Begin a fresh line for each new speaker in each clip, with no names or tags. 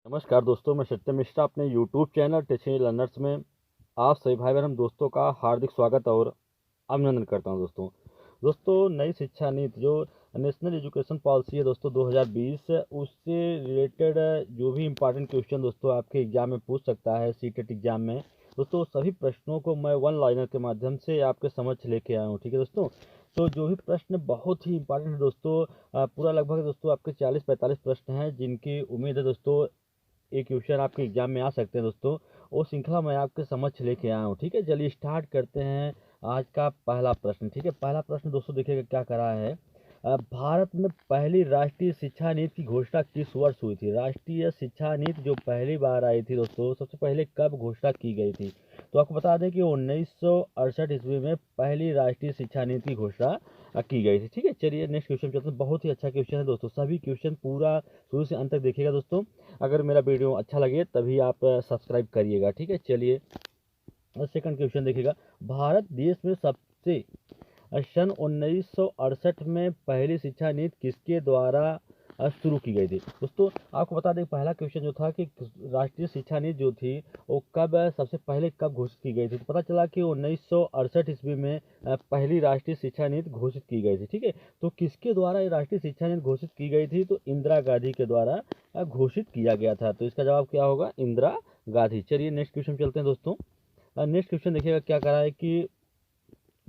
नमस्कार दोस्तों, मैं सत्यम मिश्रा अपने यूट्यूब चैनल टीचिंग लर्नर्स में आप सभी भाई बहन दोस्तों का हार्दिक स्वागत और अभिनंदन करता हूं। दोस्तों नई शिक्षा नीति जो नेशनल एजुकेशन पॉलिसी है दोस्तों 2020 उससे रिलेटेड जो भी इम्पोर्टेंट क्वेश्चन दोस्तों आपके एग्जाम में पूछ सकता है सीटेट एग्जाम में दोस्तों, सभी प्रश्नों को मैं वन लाइनर के माध्यम से आपके समक्ष लेके आया हूँ। ठीक है दोस्तों, तो जो भी प्रश्न बहुत ही इंपॉर्टेंट है दोस्तों, पूरा लगभग दोस्तों आपके 40-45 प्रश्न हैं जिनकी उम्मीद है दोस्तों एक क्वेश्चन आपके एग्जाम में आ सकते हैं दोस्तों। वो श्रृंखला मैं आपके समक्ष लेके आया हूँ। ठीक है, चलिए स्टार्ट करते हैं आज का पहला प्रश्न। ठीक है, पहला प्रश्न दोस्तों देखिएगा क्या करा है। भारत में पहली राष्ट्रीय शिक्षा नीति की घोषणा किस वर्ष हुई थी? राष्ट्रीय शिक्षा नीति जो पहली बार आई थी दोस्तों, सबसे पहले कब घोषणा की गई थी? तो आपको बता दें कि 1968 ईस्वी में पहली राष्ट्रीय शिक्षा नीति की घोषणा की गई थी। ठीक है, चलिए नेक्स्ट क्वेश्चन चलते हैं। बहुत ही अच्छा क्वेश्चन है दोस्तों, सभी क्वेश्चन पूरा शुरू से अंत तक देखिएगा दोस्तों। अगर मेरा वीडियो अच्छा लगे तभी आप सब्सक्राइब करिएगा। ठीक है, चलिए सेकंड क्वेश्चन देखिएगा। भारत देश में सबसे सन 1968 में पहली शिक्षा नीति किसके द्वारा शुरू की गई थी? दोस्तों आपको बता दें पहला क्वेश्चन जो था कि राष्ट्रीय शिक्षा नीति जो थी वो कब सबसे पहले कब घोषित की गई थी? तो पता चला कि 1968 ईस्वी में पहली राष्ट्रीय शिक्षा नीति घोषित की गई थी। ठीक है, तो किसके द्वारा ये राष्ट्रीय शिक्षा नीति घोषित की गई थी? तो इंदिरा गांधी के द्वारा घोषित किया गया था। तो इसका जवाब क्या होगा? इंदिरा गांधी। चलिए नेक्स्ट क्वेश्चन चलते हैं दोस्तों। नेक्स्ट क्वेश्चन देखिएगा क्या करा है कि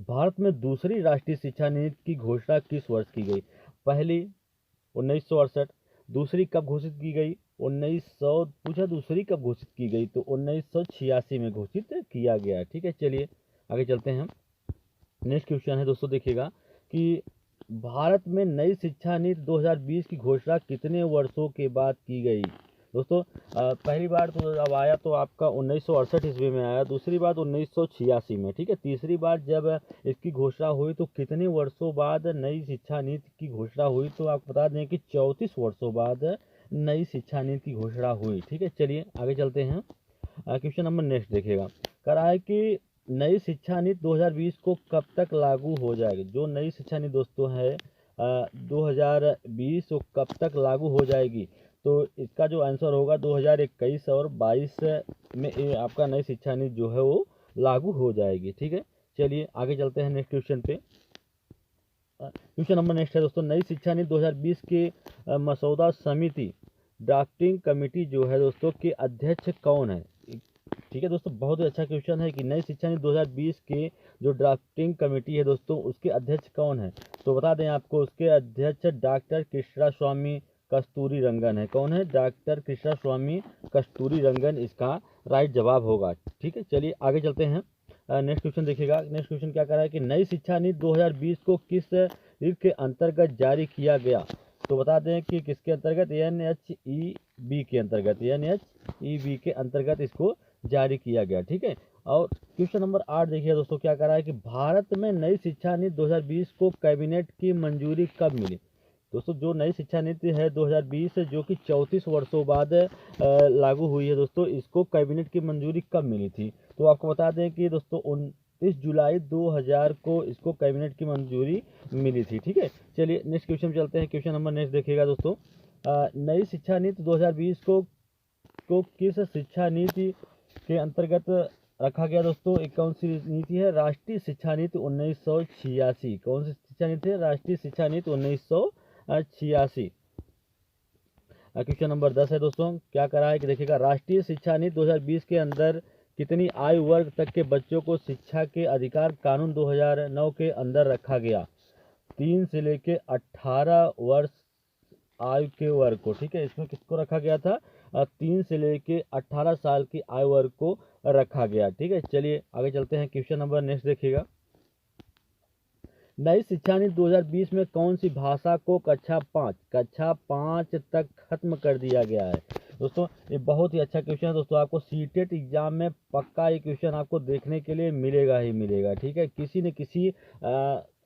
भारत में दूसरी राष्ट्रीय शिक्षा नीति की घोषणा किस वर्ष की गई? पहली 1968, दूसरी कब घोषित की गई? 1900 पूछा दूसरी कब घोषित की गई? तो 1986 में घोषित किया गया। ठीक है, चलिए आगे चलते हैं। नेक्स्ट क्वेश्चन है दोस्तों देखिएगा कि भारत में नई शिक्षा नीति 2020 की घोषणा कितने वर्षों के बाद की गई? दोस्तों पहली बार तो अब आया तो आपका 1968 ईस्वी में आया, दूसरी बार 1986 में। ठीक है, तीसरी बार जब इसकी घोषणा हुई तो कितने वर्षों बाद नई शिक्षा नीति की घोषणा हुई? तो आपको बता दें कि 34 वर्षों बाद नई शिक्षा नीति की घोषणा हुई। ठीक है, चलिए आगे चलते हैं। क्वेश्चन नंबर नेक्स्ट देखिएगा। कह रहा है कि नई शिक्षा नीति 2020 को कब तक लागू हो जाएगी? जो नई शिक्षा नीति दोस्तों है 2020 वो कब तक लागू हो जाएगी? तो इसका जो आंसर होगा 2021 और 22 में ये आपका नई शिक्षा नीति जो है वो लागू हो जाएगी। ठीक है, चलिए आगे चलते हैं नेक्स्ट क्वेश्चन पे। क्वेश्चन नंबर नेक्स्ट है दोस्तों, नई शिक्षा नीति 2020 के मसौदा समिति ड्राफ्टिंग कमेटी जो है दोस्तों के अध्यक्ष कौन है? ठीक है दोस्तों, बहुत ही अच्छा क्वेश्चन है कि नई शिक्षा नीति 2020 के जो ड्राफ्टिंग कमेटी है दोस्तों उसके अध्यक्ष कौन है? तो बता दें आपको उसके अध्यक्ष डॉक्टर कृष्णा स्वामी कस्तूरी रंगन है। कौन है? डॉक्टर कृष्णा स्वामी कस्तूरी रंगन इसका राइट जवाब होगा। ठीक है, चलिए आगे चलते हैं। नेक्स्ट क्वेश्चन देखिएगा। नेक्स्ट क्वेश्चन क्या कर रहा है कि नई शिक्षा नीति 2020 को किस रीत के अंतर्गत जारी किया गया? तो बता दें कि किसके अंतर्गत? NHEB के अंतर्गत, NHEB के अंतर्गत इसको जारी किया गया। ठीक है, और क्वेश्चन नंबर 8 देखिए दोस्तों क्या कर रहा है कि भारत में नई शिक्षा नीति 2020 को कैबिनेट की मंजूरी कब मिली? दोस्तों जो नई शिक्षा नीति है 2020 जो कि 34 वर्षों बाद लागू हुई है दोस्तों, इसको कैबिनेट की मंजूरी कब मिली थी? तो आपको बता दें कि दोस्तों 29 जुलाई 2000 को इसको कैबिनेट की मंजूरी मिली थी। ठीक है, चलिए नेक्स्ट क्वेश्चन चलते हैं। क्वेश्चन नंबर नेक्स्ट देखिएगा दोस्तों। नई शिक्षा नीति 2020 को किस शिक्षा नीति के अंतर्गत रखा गया दोस्तों? एक कौन सी नीति है? राष्ट्रीय शिक्षा नीति 1986। कौन सी शिक्षा नीति है? राष्ट्रीय शिक्षा नीति 1986। क्वेश्चन नंबर 10 है दोस्तों, क्या करा है कि देखिएगा राष्ट्रीय शिक्षा नीति 2020 के अंदर कितनी आयु वर्ग तक के बच्चों को शिक्षा के अधिकार कानून 2009 के अंदर रखा गया? 3 से लेके 18 वर्ष आयु के वर्ग को। ठीक है, इसमें किसको रखा गया था? 3 से लेके 18 साल की आयु वर्ग को रखा गया। ठीक है, चलिए आगे चलते हैं। क्वेश्चन नंबर नेक्स्ट देखिएगा। नई शिक्षा नीति 2020 में कौन सी भाषा को कक्षा 5 तक खत्म कर दिया गया है? दोस्तों ये बहुत ही अच्छा क्वेश्चन है दोस्तों, आपको सीटेट एग्जाम में पक्का ये क्वेश्चन आपको देखने के लिए मिलेगा ही मिलेगा। ठीक है, किसी न किसी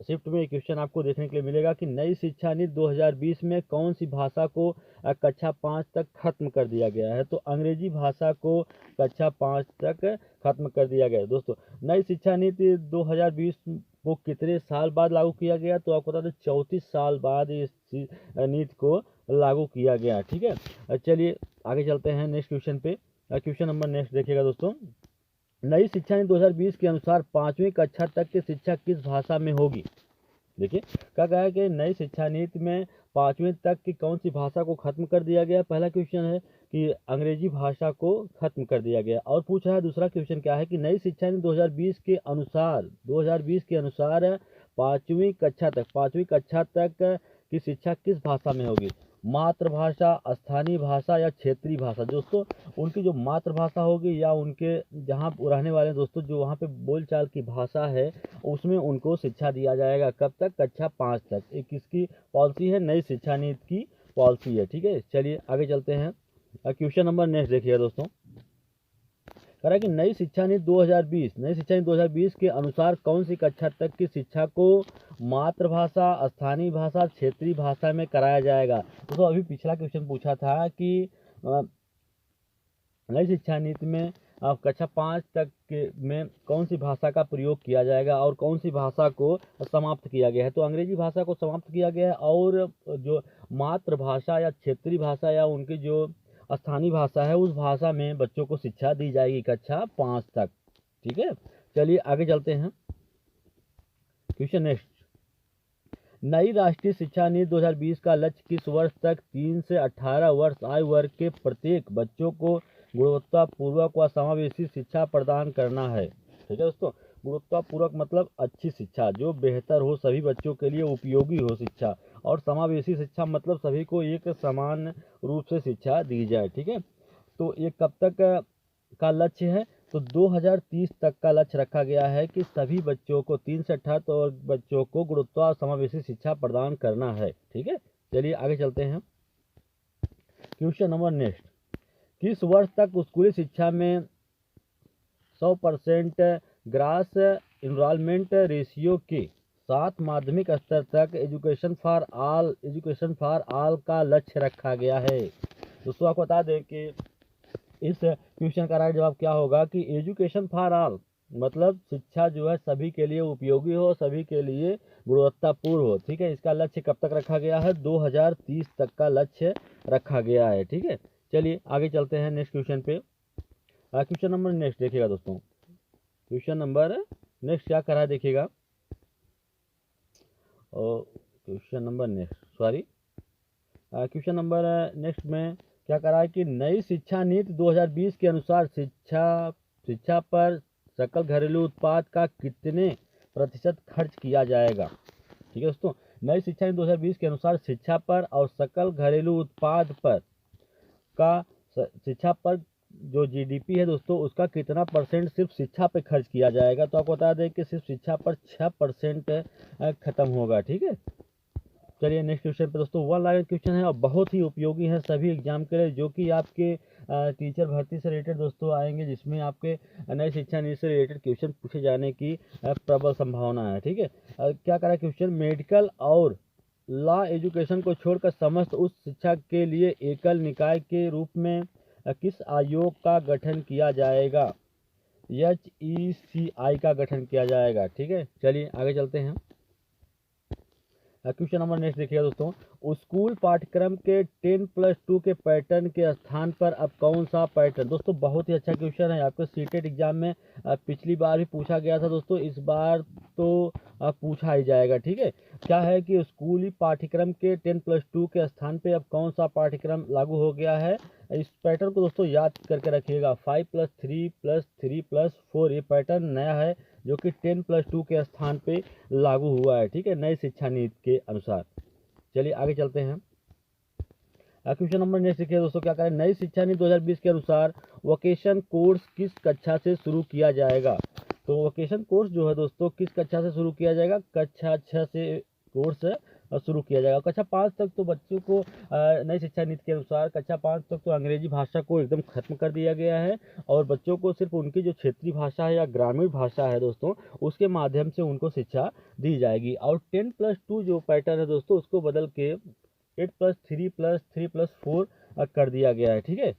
शिफ्ट में क्वेश्चन आपको देखने के लिए मिलेगा कि नई शिक्षा नीति 2020 में कौन सी भाषा को कक्षा 5 तक खत्म कर दिया गया है? तो अंग्रेजी भाषा को कक्षा 5 तक खत्म कर दिया गया है। दोस्तों नई शिक्षा नीति 2020 को कितने साल बाद लागू किया गया? तो आपको बता दें 34 साल बाद इस नीति को लागू किया गया। ठीक है, चलिए आगे चलते हैं नेक्स्ट क्वेश्चन पे। क्वेश्चन नंबर नेक्स्ट देखिएगा दोस्तों। नई शिक्षा नीति 2020 के अनुसार 5वीं कक्षा तक की शिक्षा किस भाषा में होगी? देखिए क्या कहा है कि नई शिक्षा नीति में 5वीं तक की कौन सी भाषा को खत्म कर दिया गया। पहला क्वेश्चन है कि अंग्रेजी भाषा को खत्म कर दिया गया। और पूछा है दूसरा क्वेश्चन क्या है कि नई शिक्षा नीति 2020 के अनुसार 5वीं कक्षा तक की शिक्षा किस भाषा में होगी? मातृभाषा, स्थानीय भाषा या क्षेत्रीय भाषा। दोस्तों उनकी जो मातृभाषा होगी या उनके जहाँ रहने वाले दोस्तों जो वहाँ पे बोलचाल की भाषा है उसमें उनको शिक्षा दिया जाएगा। कब तक? कक्षा 5 तक। एक किसकी पॉलिसी है? नई शिक्षा नीति की पॉलिसी है। ठीक है, चलिए आगे चलते हैं। क्वेश्चन नंबर नेक्स्ट देखिएगा दोस्तों। कह रहा है कि नई शिक्षा नीति 2020 के अनुसार कौन सी कक्षा तक की शिक्षा को मातृभाषा, स्थानीय भाषा, क्षेत्रीय भाषा में कराया जाएगा? दोस्तों अभी पिछला क्वेश्चन पूछा था कि नई शिक्षा नीति में कक्षा 5 तक के में कौन सी भाषा का प्रयोग किया जाएगा और कौन सी भाषा को समाप्त किया गया है। तो अंग्रेजी भाषा को समाप्त किया गया है और जो मातृभाषा या क्षेत्रीय भाषा या उनकी जो स्थानीय भाषा है उस भाषा में बच्चों को शिक्षा दी जाएगी कक्षा 5 तक। ठीक है, चलिए आगे चलते हैं। Question next. नई राष्ट्रीय शिक्षा नीति 2020 का लक्ष्य किस वर्ष तक 3 से 18 वर्ष आयु वर्ग के प्रत्येक बच्चों को गुणवत्तापूर्वक व समावेशी शिक्षा प्रदान करना है? ठीक है दोस्तों, गुणवत्तापूर्वक मतलब अच्छी शिक्षा जो बेहतर हो, सभी बच्चों के लिए उपयोगी हो शिक्षा। और समावेशी शिक्षा मतलब सभी को एक समान रूप से शिक्षा दी जाए। ठीक है, तो ये कब तक का लक्ष्य है? तो 2030 तक का लक्ष्य रखा गया है कि सभी बच्चों को 3 से 18 बच्चों को गुणवत्ता समावेशी शिक्षा प्रदान करना है। ठीक है, चलिए आगे चलते हैं। Question number next. किस वर्ष तक स्कूली शिक्षा में 100% ग्रास इनरोलमेंट रेशियो के साथ माध्यमिक स्तर तक एजुकेशन फॉर ऑल का लक्ष्य रखा गया है? दोस्तों आपको बता दें कि इस क्वेश्चन का राइट जवाब क्या होगा कि एजुकेशन फॉर ऑल मतलब शिक्षा जो है सभी के लिए उपयोगी हो, सभी के लिए गुणवत्तापूर्ण हो। ठीक है, इसका लक्ष्य कब तक रखा गया है? 2030 तक का लक्ष्य रखा गया है। ठीक है, चलिए आगे चलते हैं नेक्स्ट क्वेश्चन पे। क्वेश्चन नंबर नेक्स्ट देखिएगा दोस्तों। क्वेश्चन नंबर नेक्स्ट क्या करा है देखिएगा। क्वेश्चन नंबर नेक्स्ट में क्या करा है कि नई शिक्षा नीति 2020 के अनुसार शिक्षा पर सकल घरेलू उत्पाद का कितने प्रतिशत खर्च किया जाएगा? ठीक है दोस्तों, नई शिक्षा नीति 2020 के अनुसार शिक्षा पर और सकल घरेलू उत्पाद पर शिक्षा पर जो जीडीपी है दोस्तों उसका कितना परसेंट सिर्फ शिक्षा पे खर्च किया जाएगा? तो आपको बता दें कि सिर्फ शिक्षा पर 6% खत्म होगा। ठीक है, चलिए नेक्स्ट क्वेश्चन पे दोस्तों। 1 लाइन क्वेश्चन है और बहुत ही उपयोगी है सभी एग्जाम के लिए, जो कि आपके टीचर भर्ती से रिलेटेड दोस्तों आएंगे, जिसमें आपके नई शिक्षा नीति से रिलेटेड क्वेश्चन पूछे जाने की प्रबल संभावना है। ठीक है, क्या करा क्वेश्चन? मेडिकल और लॉ एजुकेशन को छोड़कर समस्त उच्च शिक्षा के लिए एकल निकाय के रूप में किस आयोग का गठन किया जाएगा? HECI का गठन किया जाएगा। ठीक है, चलिए आगे चलते हैं। क्वेश्चन नंबर नेक्स्ट देखिएगा दोस्तों। स्कूल पाठ्यक्रम के 10+2 के पैटर्न के स्थान पर अब कौन सा पैटर्न? दोस्तों बहुत ही अच्छा क्वेश्चन है, आपको सीटेट एग्जाम में पिछली बार भी पूछा गया था दोस्तों, इस बार तो पूछा ही जाएगा। ठीक है, क्या है कि स्कूली पाठ्यक्रम के 10+2 के स्थान पे अब कौन सा पाठ्यक्रम लागू हो गया है? इस पैटर्न को दोस्तों याद करके रखिएगा। 5+3+3+4 ये पैटर्न नया है जो कि 10+2 के स्थान पे लागू हुआ है। ठीक है, नई शिक्षा नीति के अनुसार। चलिए आगे चलते हैं। क्वेश्चन नंबर नेक्स्ट देखिए दोस्तों, क्या करें? नई शिक्षा नीति 2020 के अनुसार वोकेशन कोर्स किस कक्षा से शुरू किया जाएगा? तो वोकेशन कोर्स जो है दोस्तों किस कक्षा से शुरू किया जाएगा? कक्षा 6 से कोर्स शुरू किया जाएगा। कक्षा 5 तक तो बच्चों को नई शिक्षा नीति के अनुसार कक्षा 5 तक तो अंग्रेजी भाषा को एकदम खत्म कर दिया गया है और बच्चों को सिर्फ उनकी जो क्षेत्रीय भाषा है या ग्रामीण भाषा है दोस्तों उसके माध्यम से उनको शिक्षा दी जाएगी। और 10+2 जो पैटर्न है दोस्तों उसको बदल के 8+3+3+4 कर दिया गया है। ठीक है,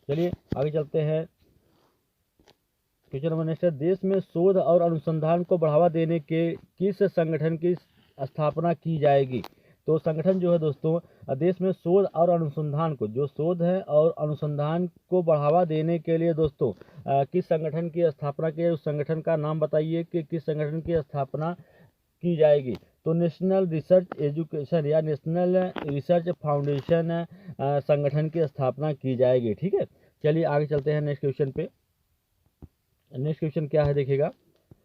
चलिए आगे चलते हैं। क्वेश्चन नंबर नेक्स्ट है, देश में शोध और अनुसंधान को बढ़ावा देने के किस संगठन की स्थापना की जाएगी? तो संगठन जो है दोस्तों, देश में शोध और अनुसंधान को, जो शोध है और अनुसंधान को बढ़ावा देने के लिए दोस्तों किस संगठन की स्थापना की, उस संगठन का नाम बताइए कि किस संगठन की स्थापना की जाएगी? तो नेशनल रिसर्च एजुकेशन या नेशनल रिसर्च फाउंडेशन संगठन की स्थापना की जाएगी। ठीक है, चलिए आगे चलते हैं नेक्स्ट क्वेश्चन पे। नेक्स्ट क्वेश्चन क्या है देखिएगा।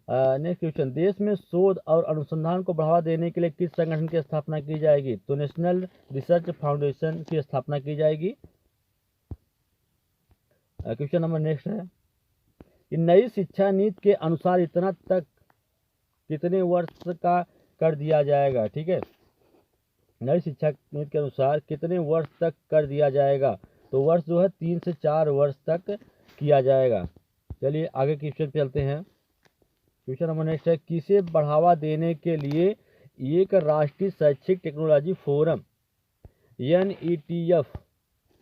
नेक्स्ट क्वेश्चन, देश में शोध और अनुसंधान को बढ़ावा देने के लिए किस संगठन की स्थापना की जाएगी? तो नेशनल रिसर्च फाउंडेशन की स्थापना की जाएगी। क्वेश्चन नंबर नेक्स्ट है, नई शिक्षा नीति के अनुसार इतना तक कितने वर्ष का कर दिया जाएगा? ठीक है, नई शिक्षा नीति के अनुसार कितने वर्ष तक कर दिया जाएगा? तो वर्ष जो है 3 से 4 वर्ष तक किया जाएगा। चलिए आगे क्वेश्चन पे चलते हैं। क्वेश्चन नंबर नेक्स्ट है, किसे बढ़ावा देने के लिए एक राष्ट्रीय शैक्षिक टेक्नोलॉजी फोरम NETF,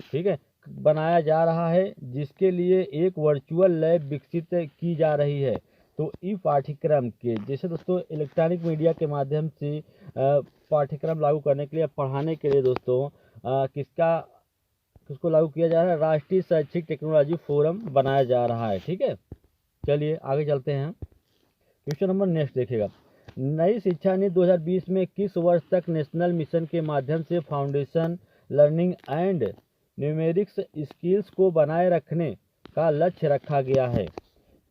ठीक है, बनाया जा रहा है, जिसके लिए एक वर्चुअल लैब विकसित की जा रही है? तो ई पाठ्यक्रम के, जैसे दोस्तों इलेक्ट्रॉनिक मीडिया के माध्यम से पाठ्यक्रम लागू करने के लिए, पढ़ाने के लिए दोस्तों किसको लागू किया जा रहा है? राष्ट्रीय शैक्षिक टेक्नोलॉजी फोरम बनाया जा रहा है। ठीक है, चलिए आगे चलते हैं। क्वेश्चन नंबर नेक्स्ट देखिएगा, नई शिक्षा नीति 2020 में किस वर्ष तक नेशनल मिशन के माध्यम से foundation learning and numerics skills को बनाए रखने का लक्ष्य रखा गया है?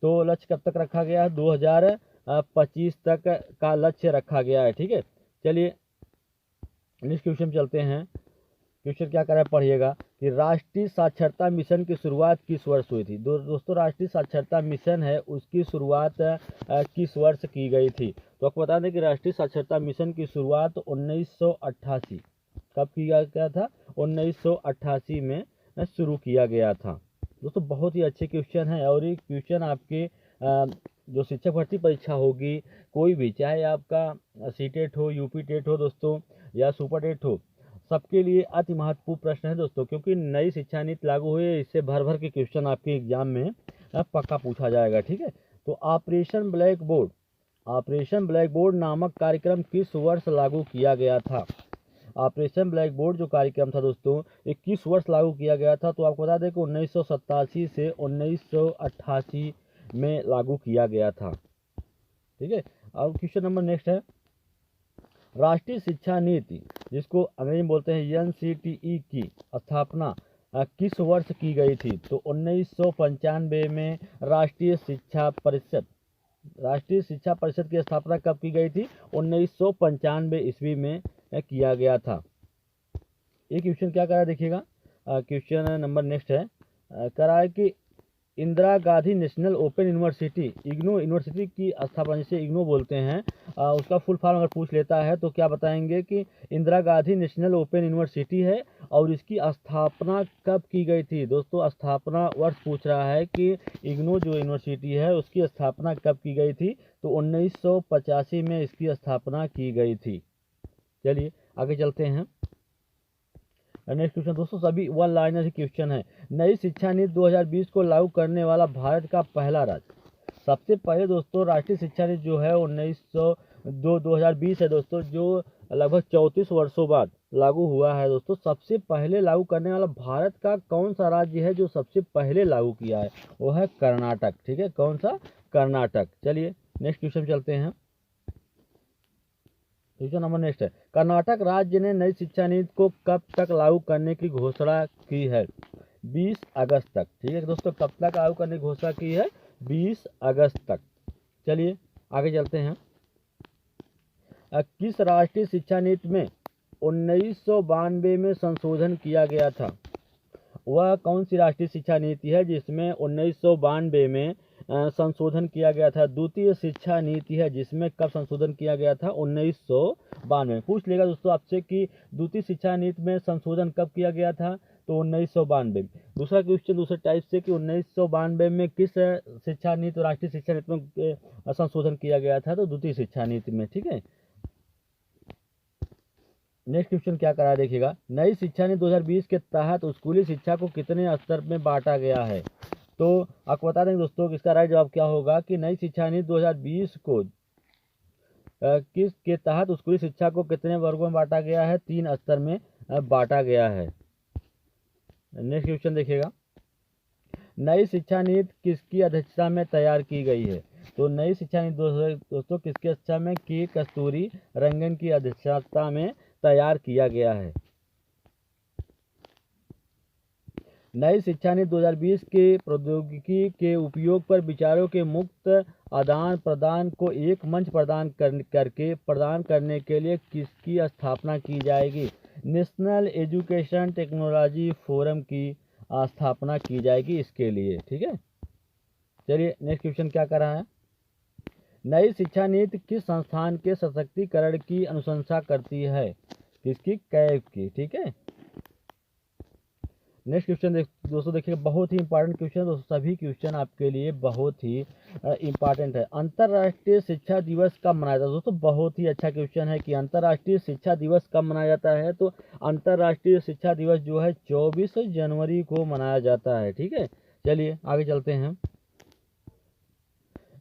तो लक्ष्य कब तक रखा गया है? 2025 तक का लक्ष्य रखा गया है। ठीक है, चलिए नेक्स्ट क्वेश्चन चलते हैं। क्वेश्चन क्या कर रहा है पढ़िएगा कि राष्ट्रीय साक्षरता मिशन की शुरुआत किस वर्ष हुई थी? दोस्तों राष्ट्रीय साक्षरता मिशन है, उसकी शुरुआत किस वर्ष की गई थी? तो आपको बता दें कि राष्ट्रीय साक्षरता मिशन की शुरुआत 1988 कब किया गया था? 1988 में शुरू किया गया था। दोस्तों बहुत ही अच्छे क्वेश्चन है, और ये क्वेश्चन आपके जो शिक्षक भर्ती परीक्षा होगी, कोई भी, चाहे आपका सीटेट हो, यूपी टेट हो दोस्तों, या सुपर टेट हो, सबके लिए अति महत्वपूर्ण प्रश्न है दोस्तों, क्योंकि नई शिक्षा नीति लागू हुई है, इससे भर भर के क्वेश्चन आपके एग्जाम में पक्का पूछा जाएगा। ठीक है, तो ऑपरेशन ब्लैक बोर्ड नामक कार्यक्रम किस वर्ष लागू किया गया था? ऑपरेशन ब्लैक बोर्ड जो कार्यक्रम था दोस्तों, ये किस वर्ष लागू किया गया था? तो आपको बता दें कि 1987 से 1988 में लागू किया गया था। ठीक है, अब क्वेश्चन नंबर नेक्स्ट है, राष्ट्रीय शिक्षा नीति, जिसको अंग्रेजी में बोलते हैं NCTE की स्थापना किस वर्ष की गई थी? तो 1995 में राष्ट्रीय शिक्षा परिषद की स्थापना कब की गई थी? 1995 ईस्वी में किया गया था। ये क्वेश्चन क्या करा देखिएगा। क्वेश्चन नंबर नेक्स्ट है, करा है कि Indira Gandhi national open university, IGNOU university की स्थापना, जिसे इग्नू बोलते हैं, उसका फुल फॉर्म अगर पूछ लेता है तो क्या बताएंगे कि Indira Gandhi national open university है, और इसकी स्थापना कब की गई थी? दोस्तों स्थापना वर्ष पूछ रहा है कि इग्नू जो यूनिवर्सिटी है उसकी स्थापना कब की गई थी? तो 1985 में इसकी स्थापना की गई थी। चलिए आगे चलते हैं। नेक्स्ट क्वेश्चन दोस्तों सभी वन लाइनर क्वेश्चन है। नई शिक्षा नीति 2020 को लागू करने वाला भारत का पहला राज्य? सबसे पहले दोस्तों राष्ट्रीय शिक्षा नीति जो है 2020 है दोस्तों, जो लगभग 34 वर्षों बाद लागू हुआ है दोस्तों। सबसे पहले लागू करने वाला भारत का कौन सा राज्य है जो सबसे पहले लागू किया है? वो है कर्नाटक। ठीक है, कौन सा? कर्नाटक। चलिए नेक्स्ट क्वेश्चन चलते हैं। क्वेश्चन नंबर नेक्स्ट है, कर्नाटक राज्य ने नई शिक्षा नीति को कब तक लागू करने की घोषणा की है? 20 अगस्त तक। ठीक है दोस्तों, कब तक लागू करने की घोषणा की है? 20 अगस्त तक। चलिए आगे चलते हैं। किस राष्ट्रीय शिक्षा नीति में 1992 में संशोधन किया गया था? वह कौन सी राष्ट्रीय शिक्षा नीति है जिसमें 1992 में संशोधन किया गया था? द्वितीय शिक्षा नीति है, जिसमें कब संशोधन किया गया था? 1992 में। पूछ लेगा दोस्तों आपसे कि द्वितीय शिक्षा नीति में संशोधन कब किया गया था? तो 1992 में। दूसरा क्वेश्चन दूसरे टाइप से कि 1992 में किस शिक्षा नीति, राष्ट्रीय शिक्षा नीति में संशोधन किया गया था? तो द्वितीय शिक्षा नीति में। ठीक है, नेक्स्ट क्वेश्चन क्या करा देखिएगा। नई शिक्षा नीति 2020 के तहत स्कूली शिक्षा को कितने स्तर में बांटा गया है? तो आपको बता दें दोस्तों कि इसका राइट जवाब क्या होगा कि नई शिक्षा नीति 2020 को किस के तहत स्कूली शिक्षा को कितने वर्गों में बांटा गया है? 3 स्तर में बांटा गया है। नेक्स्ट क्वेश्चन देखिएगा, नई शिक्षा नीति किसकी अध्यक्षता में तैयार की गई है? तो नई शिक्षा नीति दोस्तों किसकी अध्यक्षता में? के कस्तूरी रंगन की अध्यक्षता में तैयार किया गया है। नई शिक्षा नीति 2020 के प्रौद्योगिकी के उपयोग पर विचारों के मुक्त आदान प्रदान को एक मंच प्रदान करने के लिए किसकी स्थापना की जाएगी? नेशनल एजुकेशन टेक्नोलॉजी फोरम की स्थापना की जाएगी इसके लिए। ठीक है, चलिए नेक्स्ट क्वेश्चन क्या कर रहा है, नई शिक्षा नीति किस संस्थान के सशक्तिकरण की अनुशंसा करती है? किसकी? कैग की। ठीक है, नेक्स्ट क्वेश्चन दोस्तों देखिए, बहुत ही इंपॉर्टेंट क्वेश्चन दोस्तों, सभी क्वेश्चन आपके लिए बहुत ही इंपॉर्टेंट है। अंतर्राष्ट्रीय शिक्षा दिवस कब मनाया जाता है? दोस्तों बहुत ही अच्छा क्वेश्चन है कि अंतर्राष्ट्रीय शिक्षा दिवस कब मनाया जाता है। तो अंतर्राष्ट्रीय शिक्षा दिवस जो है 24 जनवरी को मनाया जाता है। ठीक है, चलिए आगे चलते हैं।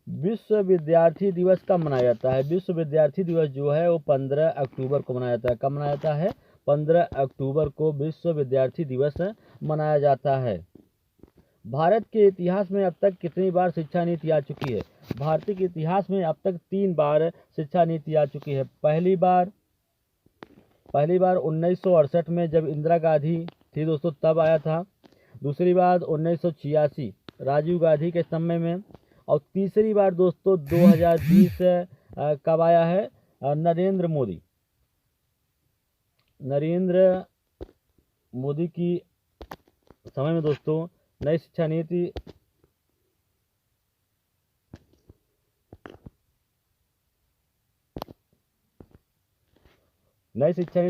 विश्व विद्यार्थी दिवस कब मनाया जाता है? विश्व विद्यार्थी दिवस जो है वो 15 अक्टूबर को मनाया जाता है। कब मनाया जाता है? 15 अक्टूबर को विश्व विद्यार्थी दिवस मनाया जाता है। भारत के इतिहास में अब तक कितनी बार शिक्षा नीति आ चुकी है? भारत के इतिहास में अब तक 3 बार शिक्षा नीति आ चुकी है। पहली बार 1968 में जब इंदिरा गांधी थी दोस्तों तब आया था। दूसरी बार 1986 राजीव गांधी के समय में, और तीसरी बार दोस्तों 2020 कब आया है? नरेंद्र मोदी की समय में दोस्तों नई शिक्षा नीति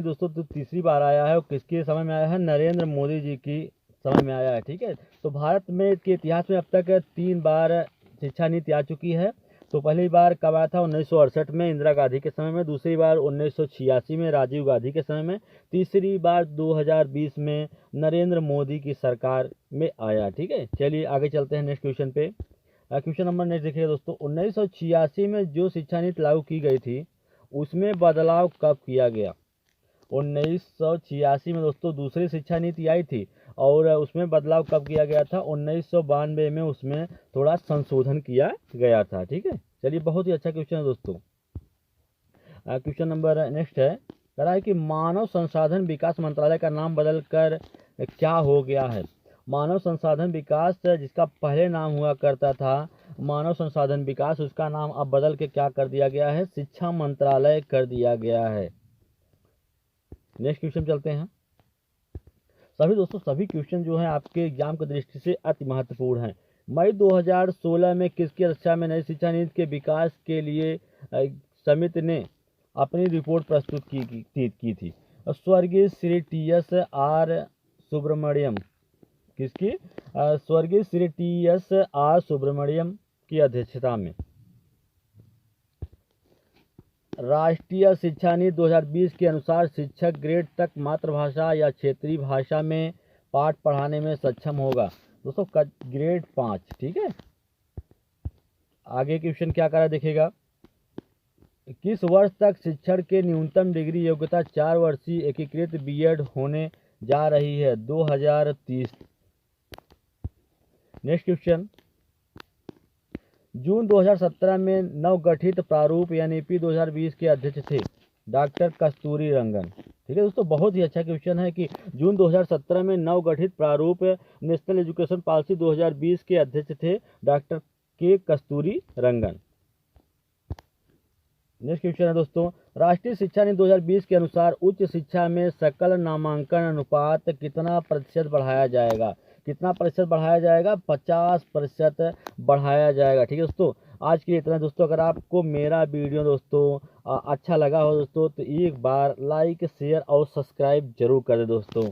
दोस्तों तो तीसरी बार आया है, और किसके समय में आया है? नरेंद्र मोदी जी की समय में आया है। ठीक है, तो भारत में के इतिहास में अब तक 3 बार शिक्षा नीति आ चुकी है। तो पहली बार कब आया था? 1968 में इंदिरा गांधी के समय में, दूसरी बार 1986 में राजीव गांधी के समय में, तीसरी बार 2020 में नरेंद्र मोदी की सरकार में आया। ठीक है, चलिए आगे चलते हैं नेक्स्ट क्वेश्चन पे। क्वेश्चन नंबर नेक्स्ट देखिए दोस्तों, 1986 में जो शिक्षा नीति लागू की गई थी उसमें बदलाव कब किया गया? 1986 में दोस्तों दूसरी शिक्षा नीति आई थी और उसमें बदलाव कब किया गया था? 1992 में उसमें थोड़ा संशोधन किया गया था। ठीक है, चलिए बहुत ही अच्छा क्वेश्चन है दोस्तों। क्वेश्चन नंबर नेक्स्ट है, कह रहा है कि मानव संसाधन विकास मंत्रालय का नाम बदलकर क्या हो गया है? मानव संसाधन विकास जिसका पहले नाम हुआ करता था मानव संसाधन विकास, उसका नाम अब बदल के क्या कर दिया गया है? शिक्षा मंत्रालय कर दिया गया है। नेक्स्ट क्वेश्चन चलते हैं। सभी क्वेश्चन जो हैं आपके एग्जाम की दृष्टि से अति महत्वपूर्ण हैं। मई 2016 में किसकी अध्यक्षता में नई शिक्षा नीति के विकास के लिए समिति ने अपनी रिपोर्ट प्रस्तुत की थी? स्वर्गीय श्री टी.एस. आर. सुब्रमण्यम, किसकी? स्वर्गीय श्री टी.एस. आर. सुब्रमण्यम की अध्यक्षता में। राष्ट्रीय शिक्षा नीति 2020 के अनुसार शिक्षक ग्रेड तक मातृभाषा या क्षेत्रीय भाषा में पाठ पढ़ाने में सक्षम होगा दोस्तों, ग्रेड 5। ठीक है, आगे क्वेश्चन क्या करा देखिएगा, किस वर्ष तक शिक्षण के न्यूनतम डिग्री योग्यता 4 वर्षीय एकीकृत बीएड होने जा रही है? 2030। नेक्स्ट क्वेश्चन, जून 2017 में नवगठित प्रारूप एनईपी 2020 के अध्यक्ष थे डॉक्टर कस्तूरी रंगन। ठीक है दोस्तों, बहुत ही अच्छा क्वेश्चन है कि जून 2017 में नवगठित प्रारूप नेशनल एजुकेशन पॉलिसी 2020 के अध्यक्ष थे डॉक्टर के कस्तूरी रंगन। नेक्स्ट क्वेश्चन है दोस्तों, राष्ट्रीय शिक्षा नीति 2020 के अनुसार उच्च शिक्षा में सकल नामांकन अनुपात कितना प्रतिशत बढ़ाया जाएगा? कितना प्रतिशत बढ़ाया जाएगा? 50% बढ़ाया जाएगा। ठीक है दोस्तों, आज के लिए इतना दोस्तों। अगर आपको मेरा वीडियो दोस्तों अच्छा लगा हो दोस्तों तो एक बार लाइक, शेयर और सब्सक्राइब जरूर कर दे दोस्तों।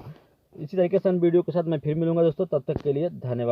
इसी तरीके से वीडियो के साथ मैं फिर मिलूंगा दोस्तों, तब तक के लिए धन्यवाद।